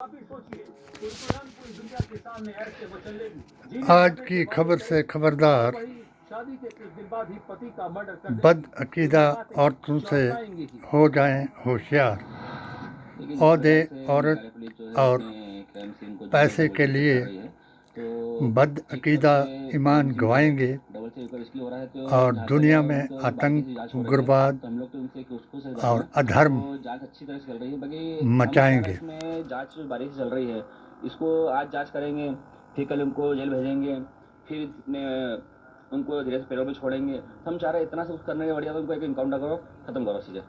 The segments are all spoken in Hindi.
आज की खबर से खबरदार, बदअकीदा औरतों से हो जाएं होशियार। औहदे, औरत और पैसे के लिए बदअकीदा ईमान गंवाएंगे और दुनिया में आतंक, उग्रवाद और अधर्म मचाएंगे। जांच बारीक चल रही है। इसको आज जांच करेंगे, फिर कल उनको जेल भेजेंगे, फिर उनको धीरे से पैरों पे छोड़ेंगे। हम चाह रहे इतना सब करने के बढ़िया तो उनको एक इनकाउंटर करो, खत्म करो चीजें।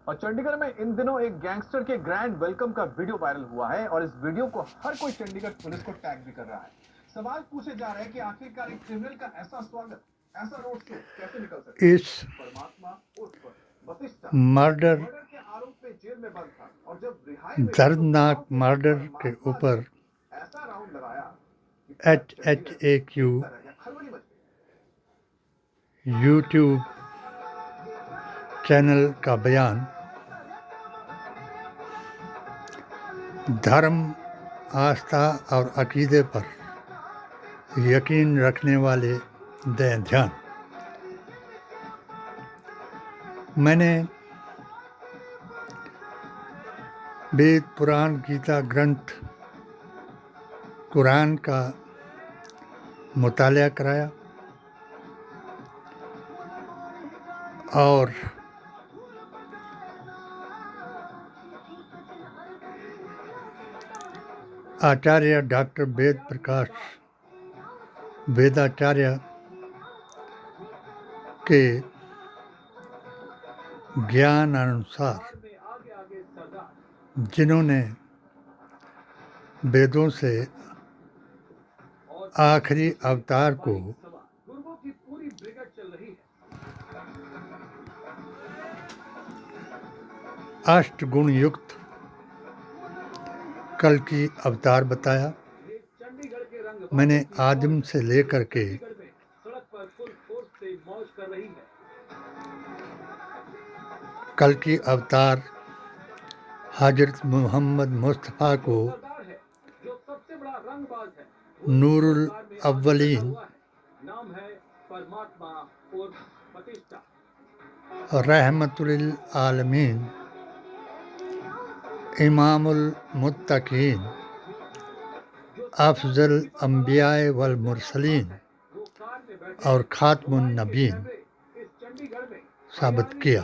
और चंडीगढ़ में इन दिनों एक गैंगस्टर के ग्रैंड वेलकम का वीडियो वायरल हुआ है और इस वीडियो को हर कोई चंडीगढ़ पुलिस को टैग भी कर रहा है। सवाल पूछे जा रहे हैं कि आखिरकार एक क्रिमिनल का ऐसा स्वागत, ऐसा रोड शो कैसे निकल सकता है। इस परमात्मा उर्फ बतिस्ता मर्डर के आरोप में जेल में बंद था और जब रिहाई हुई दर्दनाक मर्डर के ऊपर ऐसा राउंड लगाया HHAQ खलबली मच यूट्यूब चैनल का बयान धर्म, आस्था और अकीदे पर यकीन रखने वाले दें ध्यान। मैंने वेद, पुराण, गीता ग्रंथ कुरान का मुतालिया कराया और आचार्य डॉक्टर वेद प्रकाश वेदाचार्य के ज्ञान अनुसार, जिन्होंने वेदों से आखिरी अवतार को अष्टगुण युक्त कल की अवतार बताया। मैंने आदम से लेकर के कल की अवतार हजरत मोहम्मद मुस्तफ़ा को नूरुल अव्वलीन, रहमतुल आलमीन, इमामुल मुत्तकीन, अफजल अंबियाए वल मुरसलीन और खातमुन नबीन साबित किया।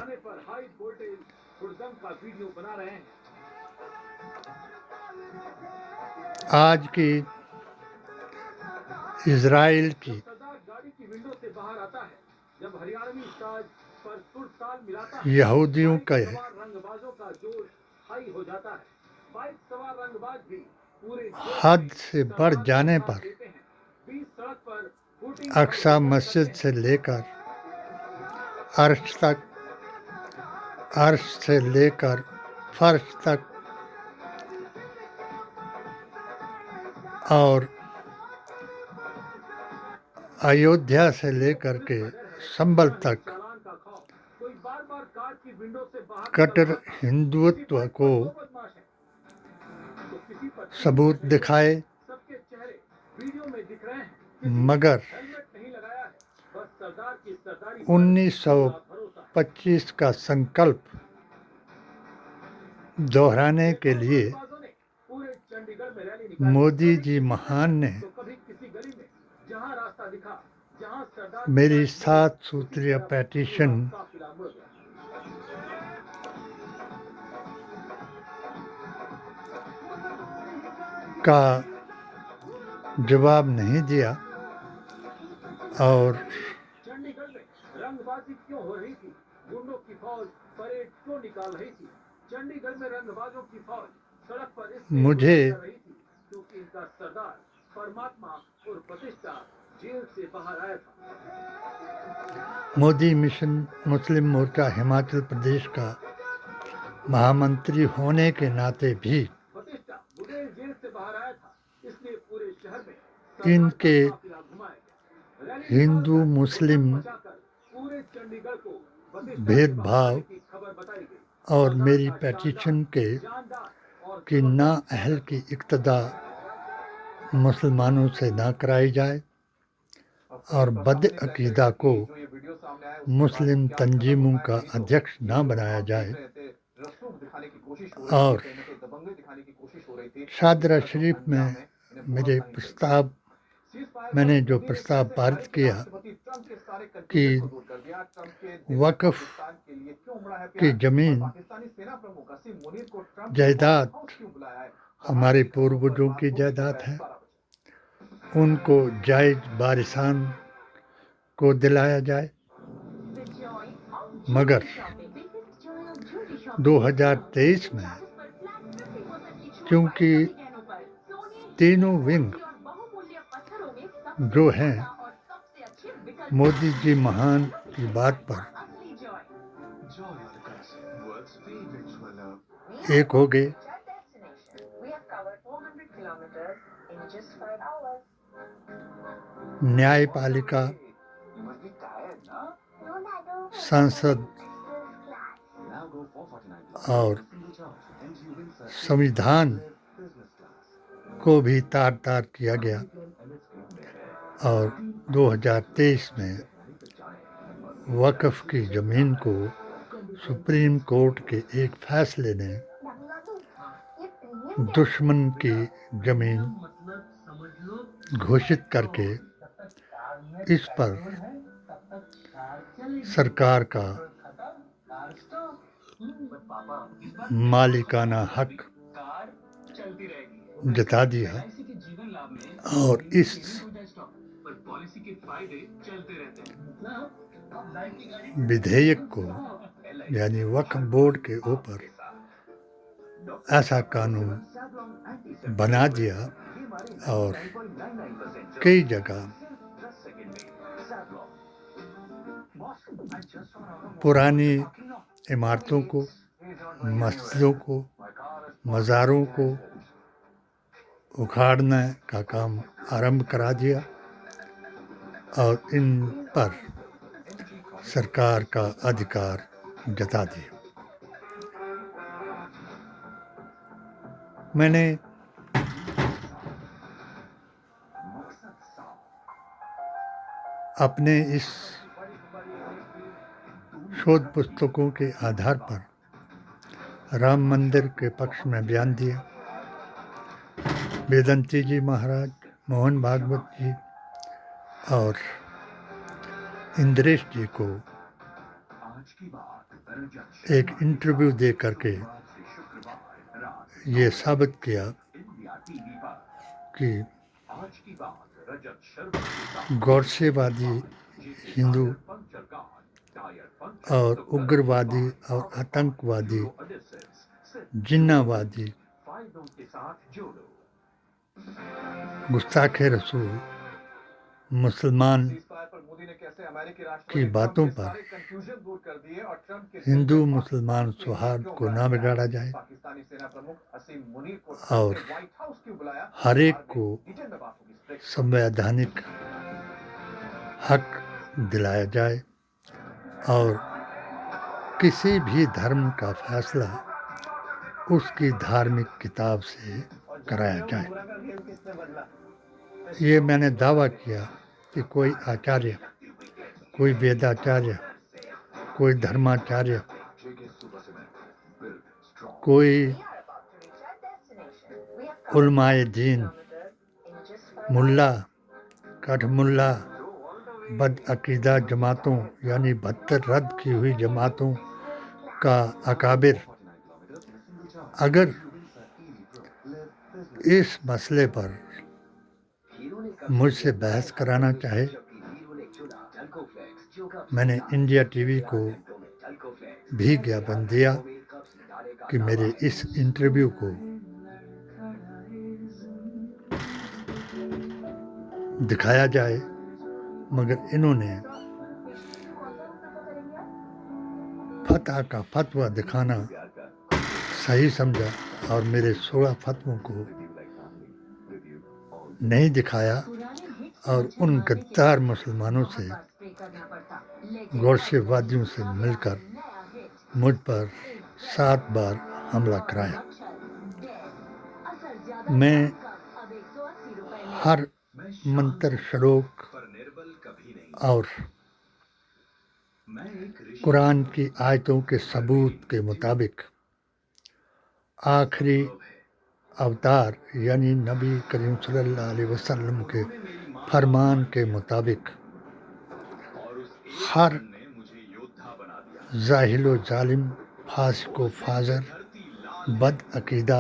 आज की इजराइल की यहूदियों के हद से बढ़ जाने पर अक्सा मस्जिद से लेकर अर्श से लेकर फर्श तक और अयोध्या से लेकर के संभल तक कट्टर हिंदुत्व को सबूत दिखाए, मगर 1925 का संकल्प दोहराने के लिए मोदी जी महान ने मेरी 7 सूत्रीय पेटिशन का जवाब नहीं दिया और चंडीगढ़ में रंगबाजी क्यों हो रही थी, गुंडों की फौज परेड क्यों निकाल रही थी। चंडीगढ़ में रंगबाजों की फौज सड़क पर मुझे रही थी क्योंकि इनका सरदार परमात्मा और प्रतिष्ठा जेल से बाहर आया था। मोदी मिशन मुस्लिम मोर्चा हिमाचल प्रदेश का महामंत्री होने के नाते भी जेल से बाहर आया था, इसलिए पूरे शहर में इनके हिंदू मुस्लिम भेदभाव और मेरी पेटिशन के कि नाअहल की इक्तदा मुसलमानों से ना कराई जाए और बदअकीदा को मुस्लिम तंजीमों का अध्यक्ष ना बनाया जाए और शादरा शरीफ में मैंने जो प्रस्ताव पारित किया कि वक्फ की ज़मीन जायदाद हमारे पूर्वजों की जायदाद है, उनको जायज़ वारिसान को दिलाया जाए, मगर 2023 में क्योंकि तीनों विंग जो हैं मोदी जी महान की बात पर एक हो गए। न्यायपालिका, संसद और संविधान को भी तार तार किया गया और 2023 में वक्फ की ज़मीन को सुप्रीम कोर्ट के एक फैसले ने दुश्मन की ज़मीन घोषित करके इस पर सरकार का मालिकाना हक जता दिया और इस विधेयक को यानी वक्फ बोर्ड के ऊपर ऐसा कानून बना दिया और कई जगह पुरानी इमारतों को, मस्जिदों को, मज़ारों को उखाड़ने का काम आरंभ करा दिया और इन पर सरकार का अधिकार जता दिया। मैंने अपने इस शोध पुस्तकों के आधार पर राम मंदिर के पक्ष में बयान दिया। वेदंती जी महाराज, मोहन भागवत जी और इंद्रेश जी को एक इंटरव्यू दे करके ये साबित किया कि गौरसेवादी हिंदू और उग्रवादी और आतंकवादी जिन्नावादी गुस्ताखे रसूल मुसलमान की बातों पर हिंदू मुसलमान सौहार्द को ना बिगाड़ा जाए और हर एक को संवैधानिक हक दिलाया जाए और किसी भी धर्म का फैसला उसकी धार्मिक किताब से कराया जाए। ये मैंने दावा किया कि कोई आचार्य, कोई वेदाचार्य, कोई धर्माचार्य, कोई उलमाए दीन, मुल्ला, कठमुल्ला, बदअकीदा जमातों यानी 72 रद्द की हुई जमातों का अकाबिर अगर इस मसले पर मुझसे बहस कराना चाहे, मैंने इंडिया टीवी को भी ज्ञापन दिया कि मेरे इस इंटरव्यू को दिखाया जाए, मगर इन्होंने फतह का फतवा दिखाना सही समझा और मेरे 16 फतवों को नहीं दिखाया और उन गद्दार मुसलमानों से, गौरसेवादियों से मिलकर मुझ पर 7 बार हमला कराया। मैं हर मंत्र श्लोक और कुरान की आयतों के सबूत के मुताबिक आखिरी अवतार यानी नबी करीम सल्लल्लाहु अलैहि वसल्लम के फरमान के मुताबिक हर जाहिल व जालिम, फासिक व फाजर, बद अकीदा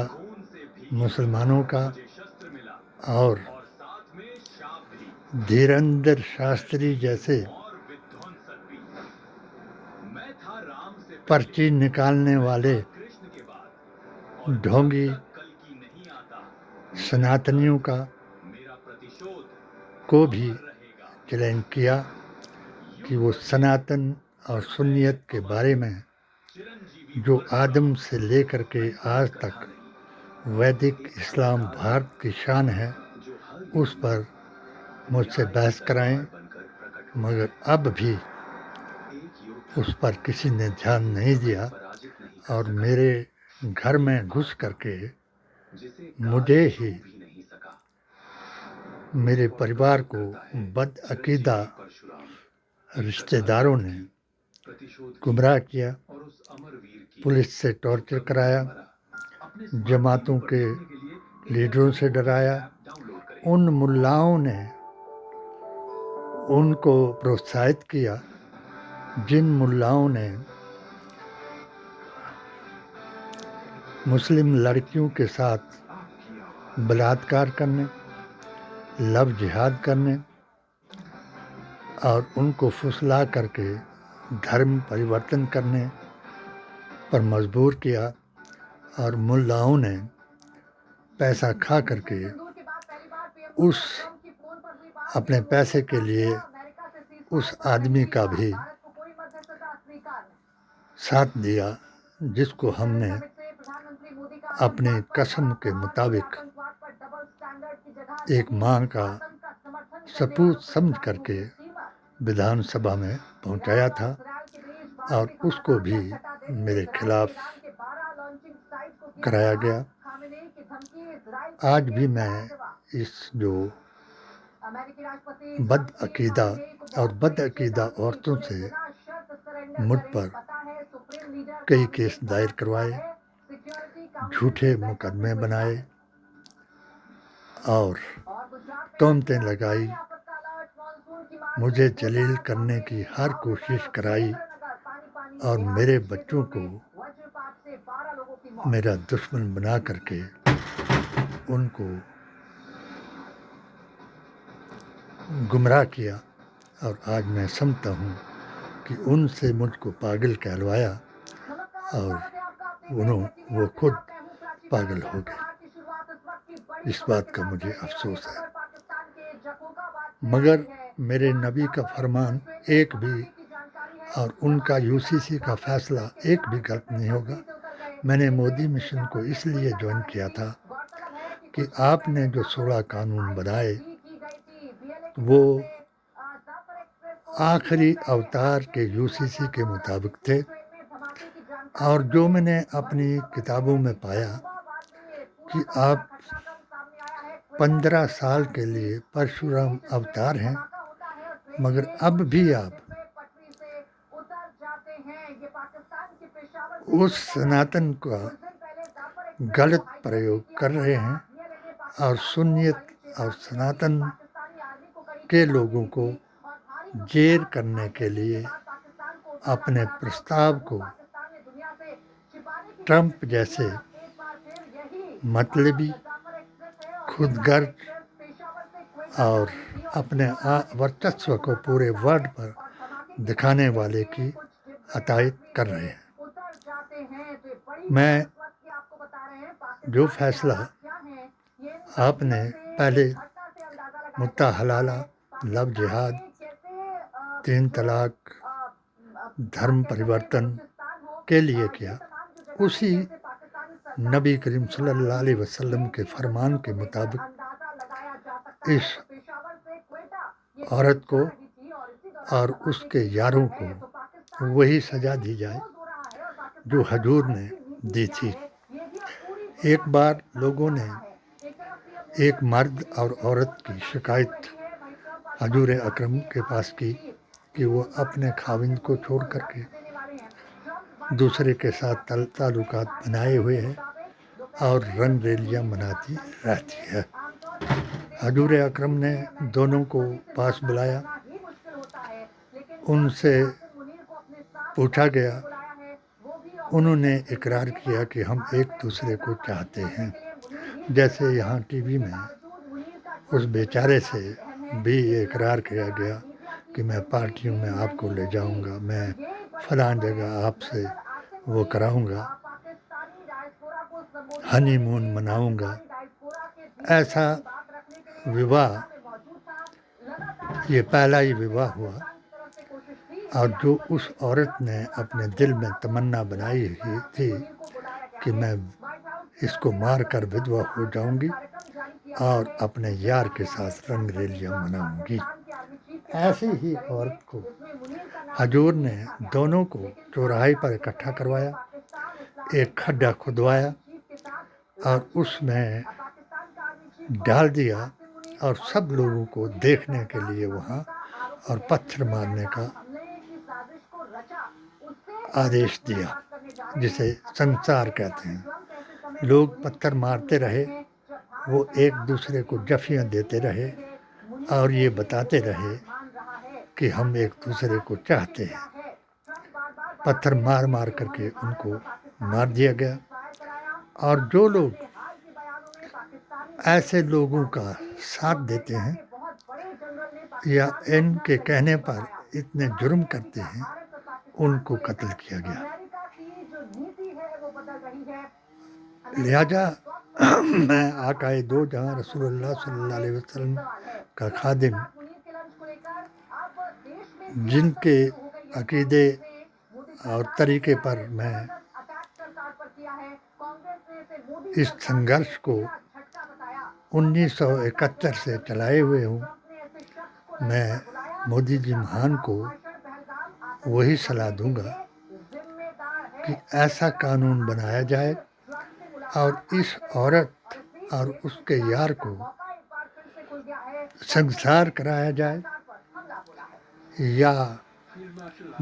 मुसलमानों का और धीरेंद्र शास्त्री जैसे पर्ची निकालने वाले ढोंगी सनातनियों का को भी चैलेंज किया कि वो सनातन और सुन्नियत के बारे में जो आदम से लेकर के आज तक वैदिक इस्लाम भारत की शान है उस पर मुझसे बहस कराएं, मगर अब भी उस पर किसी ने ध्यान नहीं दिया और मेरे घर में घुस करके मुझे ही मेरे परिवार को बदअकीदा रिश्तेदारों ने गुमराह किया, पुलिस से टॉर्चर कराया, जमातों के लीडरों से डराया। उन मुल्लाओं ने उनको प्रोत्साहित किया जिन मुल्लाओं ने मुस्लिम लड़कियों के साथ बलात्कार करने, लव जिहाद करने और उनको फुसला करके धर्म परिवर्तन करने पर मजबूर किया और मुल्लाओं ने पैसा खा करके उस अपने पैसे के लिए उस आदमी का भी साथ दिया जिसको हमने अपनी कसम के मुताबिक एक मां का सपूत समझ करके विधानसभा में पहुंचाया था और उसको भी मेरे खिलाफ कराया गया। आज भी मैं इस जो बदअकीदा और बदअकीदा औरतों से मुझ पर कई केस दायर करवाए, झूठे मुकदमे बनाए और तोहमतें लगाई, मुझे जलील करने की हर कोशिश कराई और मेरे बच्चों को मेरा दुश्मन बना करके उनको गुमराह किया। और आज मैं समझता हूँ कि उनसे मुझको पागल कहलवाया और वो खुद पागल हो गए। इस बात का मुझे अफसोस है, मगर मेरे नबी का फरमान एक भी और उनका यूसीसी का फैसला एक भी गलत नहीं होगा। मैंने मोदी मिशन को इसलिए ज्वाइन किया था कि आपने जो 16 कानून बनाए वो आखिरी अवतार के यूसीसी के मुताबिक थे और जो मैंने अपनी किताबों में पाया कि आप 15 साल के लिए परशुराम अवतार हैं, मगर अब भी आप उस सनातन का गलत प्रयोग कर रहे हैं और सुन्नियत और सनातन के लोगों को जेर करने के लिए अपने प्रस्ताव को ट्रंप जैसे मतलबी, खुदगर्ज और अपने वर्चस्व को पूरे वर्ल्ड पर दिखाने वाले की अतायत कर रहे हैं। मैं जो फैसला आपने पहले मुत्ता हलाला, लव जिहाद, 3 तलाक, धर्म परिवर्तन के लिए किया, उसी नबी करीम सल्लल्लाहु अलैहि वसल्लम के फरमान के मुताबिक इस औरत को और उसके यारों को वही सज़ा दी जाए जो हजूर ने दी थी। एक बार लोगों ने एक मर्द और औरत की शिकायत हजूर अकरम के पास की कि वो अपने खाविंद को छोड़ करके दूसरे के साथ ताल्लुकात बनाए हुए हैं और रंग रेलियाँ मनाती रहती है। हजूर अकरम ने दोनों को पास बुलाया, उनसे पूछा गया, उन्होंने इकरार किया कि हम एक दूसरे को चाहते हैं। जैसे यहाँ टीवी में उस बेचारे से भी ये इकरार किया गया कि मैं पार्टियों में आपको ले जाऊंगा, मैं फलां जगह आपसे वो कराऊंगा, हनीमून मनाऊंगा। ऐसा विवाह ये पहला ही विवाह हुआ, और जो उस औरत ने अपने दिल में तमन्ना बनाई हुई थी कि मैं इसको मार कर विधवा हो जाऊंगी और अपने यार के साथ रंग रेलियाँ मनाऊंगी, ऐसी ही औरत को हजूर ने दोनों को चौराहे पर इकट्ठा करवाया, एक खड्डा खुदवाया और उसमें डाल दिया और सब लोगों को देखने के लिए वहाँ और पत्थर मारने का आदेश दिया, जिसे संसार कहते हैं। लोग पत्थर मारते रहे, वो एक दूसरे को जफियाँ देते रहे और ये बताते रहे कि हम एक दूसरे को चाहते हैं। पत्थर मार मार करके उनको मार दिया गया। और जो लोग ऐसे लोगों का साथ देते हैं या इनके कहने पर इतने जुर्म करते हैं, उनको कत्ल किया गया। लिहाजा मैं आकाए दो जहां रसूलुल्लाह सल्लल्लाहु अलैहि वसल्लम का खादिम, जिनके अकीदे और तरीके पर मैं इस संघर्ष को 1971 से चलाए हुए हूँ, मैं मोदी जी महान को वही सलाह दूंगा कि ऐसा कानून बनाया जाए और इस औरत और उसके यार को संसार कराया जाए या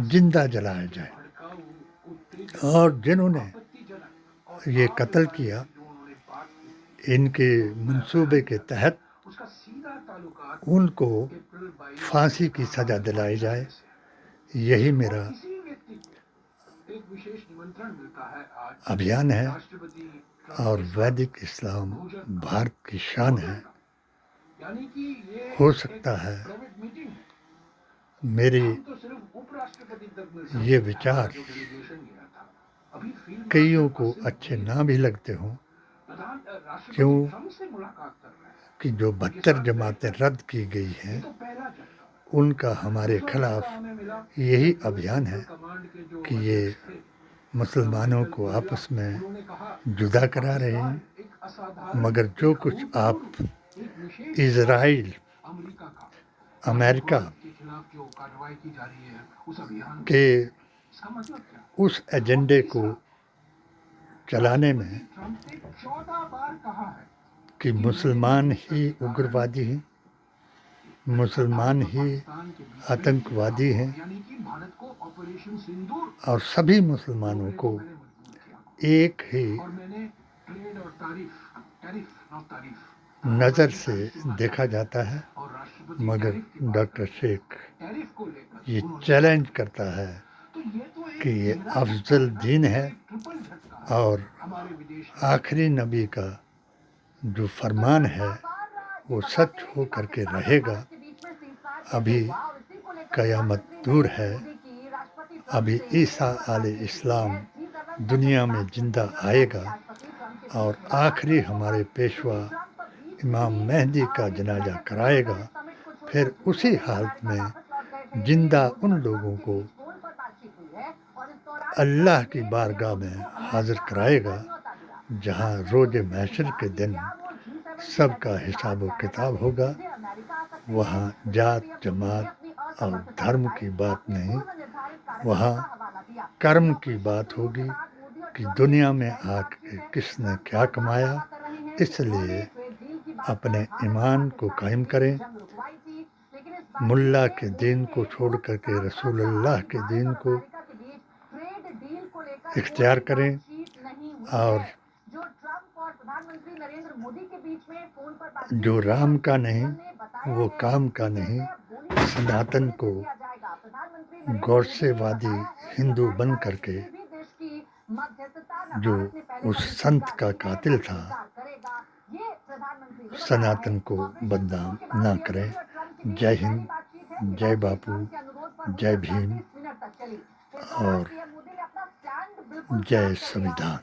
जिंदा जलाया जाए। और जिन्होंने ये कत्ल किया, इनके मंसूबे के तहत उनको फांसी की सज़ा दिलाई जाए। यही मेरा अभियान है और वैदिक इस्लाम भारत की शान है। हो सकता है मेरे ये विचार कईयों को अच्छे ना भी लगते हों, क्यों कि जो 72 जमातें रद्द की गई हैं, उनका हमारे खिलाफ यही अभियान है कि ये मुसलमानों को आपस में जुदा करा रहे हैं। मगर जो कुछ आप इज़राइल, अमेरिका के उस एजेंडे को चलाने में कि मुसलमान ही उग्रवादी हैं, मुसलमान ही आतंकवादी हैं और सभी मुसलमानों को एक ही नज़र से देखा जाता है। मगर डॉक्टर शेख ये चैलेंज करता है कि ये अफजल दीन है और आखिरी नबी का जो फरमान है वो सच हो करके रहेगा। अभी क़यामत दूर है, अभी ईसा अलैहिस्सलाम दुनिया में जिंदा आएगा और आखिरी हमारे पेशवा इमाम मेहदी का जनाजा कराएगा। फिर उसी हालत में जिंदा उन लोगों को अल्लाह की बारगाह में हाजिर कराएगा, जहां रोज़े महशर के दिन सबका हिसाब व किताब होगा। वहाँ जात, जमात और धर्म की बात नहीं, वहाँ कर्म की बात होगी। कि दुनिया में आके किसने क्या कमाया, इसलिए अपने ईमान को कायम करें, मुल्ला के दीन को छोड़ करके रसूलुल्लाह के दीन को इख्तियार करें और जो राम का नहीं वो काम का नहीं, सनातन को गौरसेवादी हिंदू बन करके जो उस संत का कातिल था सनातन को बदनाम ना करें। जय हिंद, जय बापू, जय भीम और जय संविधान।